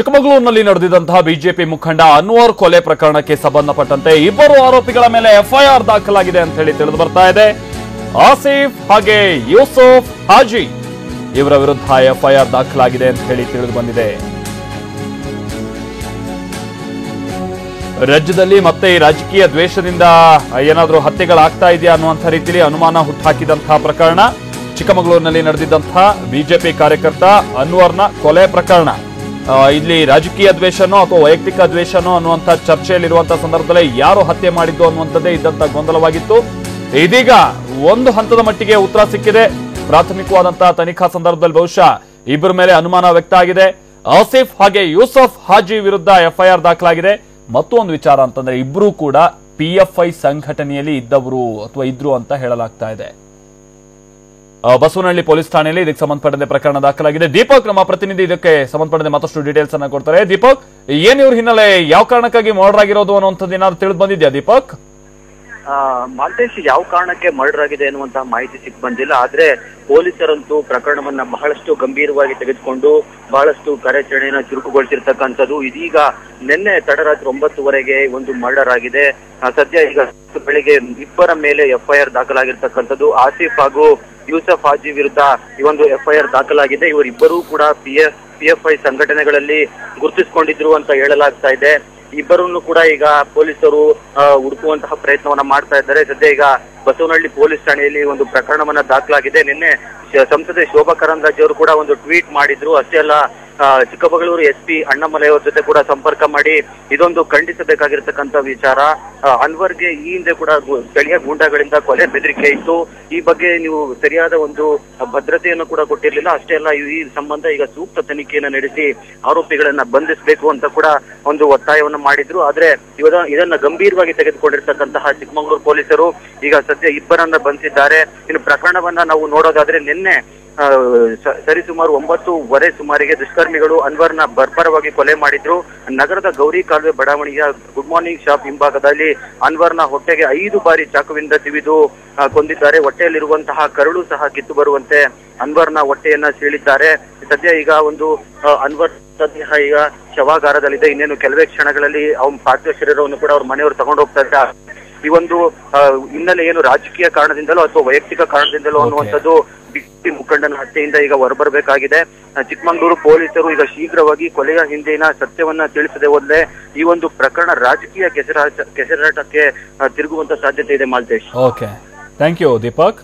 ಚಿಕ್ಕಮಗಳೂರಿನಲ್ಲಿ ನಡೆದಿದ್ದಂತಹ ಬಿಜೆಪಿ ಮುಖಂಡ ಅನ್ವರ್ ಕೊಲೆ ಪ್ರಕರಣಕ್ಕೆ ಸಂಬಂಧಪಟ್ಟಂತೆ ಇಬ್ಬರು ಆರೋಪಿಗಳ ಮೇಲೆ ಎಫ್ಐಆರ್ ದಾಖಲಾಗಿದೆ ಅಂತ ಹೇಳಿ ತಿಳಿದು ಬರ್ತಾ ಇದೆ. ಆಸಿಫ್ ಹಾಗೆ ಯೂಸುಫ್ ಹಾಜಿ ಇವರ ವಿರುದ್ಧ ಎಫ್ಐಆರ್ ದಾಖಲಾಗಿದೆ ಅಂತ ಹೇಳಿ ತಿಳಿದು ಬಂದಿದೆ. ರಾಜ್ಯದಲ್ಲಿ ಮತ್ತೆ ಈ ರಾಜಕೀಯ ದ್ವೇಷದಿಂದ ಏನಾದರೂ ಹತ್ಯೆಗಳಾಗ್ತಾ ಇದೆಯಾ ಅನ್ನುವಂಥ ರೀತಿಯಲ್ಲಿ ಅನುಮಾನ ಹುಟ್ಟುಹಾಕಿದಂತಹ ಪ್ರಕರಣ ಚಿಕ್ಕಮಗಳೂರಿನಲ್ಲಿ ನಡೆದಿದ್ದಂತಹ ಬಿಜೆಪಿ ಕಾರ್ಯಕರ್ತ ಅನ್ವರ್ನ ಕೊಲೆ ಪ್ರಕರಣ. ಇಲ್ಲಿ ರಾಜಕೀಯ ದ್ವೇಷನೋ ಅಥವಾ ವೈಯಕ್ತಿಕ ದ್ವೇಷನೋ ಅನ್ನುವಂಥ ಚರ್ಚೆಯಲ್ಲಿರುವಂತಹ ಸಂದರ್ಭದಲ್ಲಿ ಯಾರು ಹತ್ಯೆ ಮಾಡಿದ್ದು ಅನ್ನುವಂಥದ್ದೇ ಇದ್ದಂತ ಗೊಂದಲವಾಗಿತ್ತು. ಇದೀಗ ಒಂದು ಹಂತದ ಮಟ್ಟಿಗೆ ಉತ್ತರ ಸಿಕ್ಕಿದೆ. ಪ್ರಾಥಮಿಕವಾದಂತಹ ತನಿಖಾ ಸಂದರ್ಭದಲ್ಲಿ ಬಹುಶಃ ಇಬ್ಬರ ಮೇಲೆ ಅನುಮಾನ ವ್ಯಕ್ತ ಆಗಿದೆ. ಆಸಿಫ್ ಹಾಗೆ ಯೂಸುಫ್ ಹಾಜಿ ವಿರುದ್ಧ ಎಫ್ಐಆರ್ ದಾಖಲಾಗಿದೆ. ಮತ್ತು ಒಂದು ವಿಚಾರ ಅಂತಂದ್ರೆ ಇಬ್ರು ಕೂಡ ಪಿಎಫ್ಐ ಸಂಘಟನೆಯಲ್ಲಿ ಇದ್ದವರು ಅಥವಾ ಇದ್ರು ಅಂತ ಹೇಳಲಾಗ್ತಾ ಇದೆ. ಬಸವನಹಳ್ಳಿ ಪೊಲೀಸ್ ಠಾಣೆಯಲ್ಲಿ ಇದಕ್ಕೆ ಸಂಬಂಧಪಟ್ಟಂತೆ ಪ್ರಕರಣ ದಾಖಲಾಗಿದೆ. ದೀಪಕ್ ನಮ್ಮ ಪ್ರತಿನಿಧಿ ಇದಕ್ಕೆ ಸಂಬಂಧಪಟ್ಟಂತೆ ಮತ್ತಷ್ಟು ಡೀಟೇಲ್ಸ್ ಅನ್ನ ಕೊಡ್ತಾರೆ. ದೀಪಕ್, ಏನ್ ಇವ್ರ ಹಿನ್ನೆಲೆ, ಯಾವ ಕಾರಣಕ್ಕಾಗಿ ಮರ್ಡರ್ ಆಗಿರೋದು ಅನ್ನುವಂಥದ್ದು ಏನಾದ್ರು ತಿಳಿದು ಬಂದಿದ್ಯಾ ದೀಪಕ್? ಮಾಲ್ತೇಶ್, ಯಾವ ಕಾರಣಕ್ಕೆ ಮರ್ಡರ್ ಆಗಿದೆ ಅನ್ನುವಂತಹ ಮಾಹಿತಿ ಸಿಕ್ ಬಂದಿಲ್ಲ. ಆದ್ರೆ ಪೊಲೀಸರಂತೂ ಪ್ರಕರಣವನ್ನ ಬಹಳಷ್ಟು ಗಂಭೀರವಾಗಿ ತೆಗೆದುಕೊಂಡು ಬಹಳಷ್ಟು ಕಾರ್ಯಾಚರಣೆಯನ್ನ ಚುರುಕುಗೊಳಿಸಿರ್ತಕ್ಕಂಥದ್ದು. ಇದೀಗ ನಿನ್ನೆ ತಡರಾತ್ರಿ 9:00 ಒಂದು ಮರ್ಡರ್ ಆಗಿದೆ. ಸದ್ಯ ಈಗ ಬೆಳಿಗ್ಗೆ ಇಬ್ಬರ ಮೇಲೆ ಎಫ್ಐಆರ್ ದಾಖಲಾಗಿರ್ತಕ್ಕಂಥದ್ದು. ಆಸಿಫ್ ಹಾಗೂ ಯೂಸುಫ್ ಹಾಜಿ ವಿರುದ್ಧ ಈ ಒಂದು ಎಫ್ಐಆರ್ ದಾಖಲಾಗಿದೆ. ಇವರಿಬ್ಬರೂ ಕೂಡ ಪಿಎಫ್ಐ ಸಂಘಟನೆಗಳಲ್ಲಿ ಗುರುತಿಸಿಕೊಂಡಿದ್ರು ಅಂತ ಹೇಳಲಾಗ್ತಾ ಇದೆ. ಇಬ್ಬರನ್ನು ಕೂಡ ಈಗ ಪೊಲೀಸರು ಹುಡುಕುವಂತಹ ಪ್ರಯತ್ನವನ್ನ ಮಾಡ್ತಾ ಇದ್ದಾರೆ. ಸದ್ಯ ಈಗ ಬಸವನಹಳ್ಳಿ ಪೊಲೀಸ್ ಠಾಣೆಯಲ್ಲಿ ಒಂದು ಪ್ರಕರಣವನ್ನ ದಾಖಲಾಗಿದೆ. ನಿನ್ನೆ ಸಂಸದೆ ಶೋಭಾ ಕರಂದ್ಲಾಜೆ ಅವರು ಕೂಡ ಒಂದು ಟ್ವೀಟ್ ಮಾಡಿದ್ರು. ಅಷ್ಟೇ ಅಲ್ಲ, ಚಿಕ್ಕಮಗಳೂರು ಎಸ್ಪಿ ಅಣ್ಣಾಮಲೈ ಅವ್ರ ಜೊತೆ ಕೂಡ ಸಂಪರ್ಕ ಮಾಡಿ ಇದೊಂದು ಖಂಡಿಸಬೇಕಾಗಿರ್ತಕ್ಕಂಥ ವಿಚಾರ. ಅನ್ವರ್ಗೆ ಈ ಹಿಂದೆ ಕೂಡ ಸ್ಥಳೀಯ ಗೂಂಡಾಗಳಿಂದ ಕೊಲೆ ಬೆದರಿಕೆ ಇತ್ತು. ಈ ಬಗ್ಗೆ ನೀವು ಸರಿಯಾದ ಒಂದು ಭದ್ರತೆಯನ್ನು ಕೂಡ ಕೊಟ್ಟಿರಲಿಲ್ಲ. ಅಷ್ಟೇ ಅಲ್ಲ, ಈ ಸಂಬಂಧ ಈಗ ಸೂಕ್ತ ತನಿಖೆಯನ್ನು ನಡೆಸಿ ಆರೋಪಿಗಳನ್ನ ಬಂಧಿಸಬೇಕು ಅಂತ ಕೂಡ ಒಂದು ಒತ್ತಾಯವನ್ನು ಮಾಡಿದ್ರು. ಆದ್ರೆ ಇದನ್ನ ಗಂಭೀರವಾಗಿ ತೆಗೆದುಕೊಂಡಿರ್ತಕ್ಕಂತಹ ಚಿಕ್ಕಮಗಳೂರು ಪೊಲೀಸರು ಈಗ ಸದ್ಯ ಇಬ್ಬರನ್ನ ಬಂಧಿಸಿದ್ದಾರೆ. ಇನ್ನು ಪ್ರಕರಣವನ್ನ ನಾವು ನೋಡೋದಾದ್ರೆ ನಿನ್ನೆ ಸರಿಸುಮಾರು 9:15 ಸುಮಾರಿಗೆ ದುಷ್ಕರ್ಮಿಗಳು ಅನ್ವರ್ನ ಬರ್ಬರವಾಗಿ ಕೊಲೆ ಮಾಡಿದ್ರು. ನಗರದ ಗೌರಿ ಕಾಲುವೆ ಬಡಾವಣೆಯ ಗುಡ್ ಮಾರ್ನಿಂಗ್ ಶಾಪ್ ಹಿಂಭಾಗದಲ್ಲಿ ಅನ್ವರ್ನ ಹೊಟ್ಟೆಗೆ 5 ಬಾರಿ ಚಾಕುವಿಂದ ತಿವಿದು ಕೊಂದಿದ್ದಾರೆ. ಹೊಟ್ಟೆಯಲ್ಲಿರುವಂತಹ ಕರುಳು ಸಹ ಕಿತ್ತು ಬರುವಂತೆ ಅನ್ವರ್ನ ಹೊಟ್ಟೆಯನ್ನ ಸೀಳಿದ್ದಾರೆ. ಸದ್ಯ ಈಗ ಒಂದು ಅನ್ವರ್ ಸದ್ಯ ಈಗ ಶವಾಗಾರದಲ್ಲಿದೆ. ಇನ್ನೇನು ಕೆಲವೇ ಕ್ಷಣಗಳಲ್ಲಿ ಅವನ ಪಾರ್ಥಿವ ಶರೀರವನ್ನು ಕೂಡ ಅವ್ರ ಮನೆಯವರು ತಗೊಂಡು ಹೋಗ್ತಾ ಇದ್ದಾರೆ. ಈ ಒಂದು ಹಿನ್ನೆಲೆ ಏನು ರಾಜಕೀಯ ಕಾರಣದಿಂದಲೋ ಅಥವಾ ವೈಯಕ್ತಿಕ ಕಾರಣದಿಂದಲೋ ಅನ್ನುವಂಥದ್ದು ಬಿಜೆಪಿ ಮುಖಂಡನ ಹತ್ಯೆಯಿಂದ ಈಗ ಹೊರಬರಬೇಕಾಗಿದೆ. ಚಿಕ್ಕಮಗಳೂರು ಪೊಲೀಸರು ಈಗ ಶೀಘ್ರವಾಗಿ ಕೊಲೆಯ ಹಿಂದಿನ ಸತ್ಯವನ್ನ ತಿಳಿಸದೆ ಹೋದ್ರೆ ಈ ಒಂದು ಪ್ರಕರಣ ರಾಜಕೀಯ ಕೆಸರಾಟಕ್ಕೆ ತಿರುಗುವಂತ ಸಾಧ್ಯತೆ ಇದೆ. Maltesh, okay, thank you Deepak.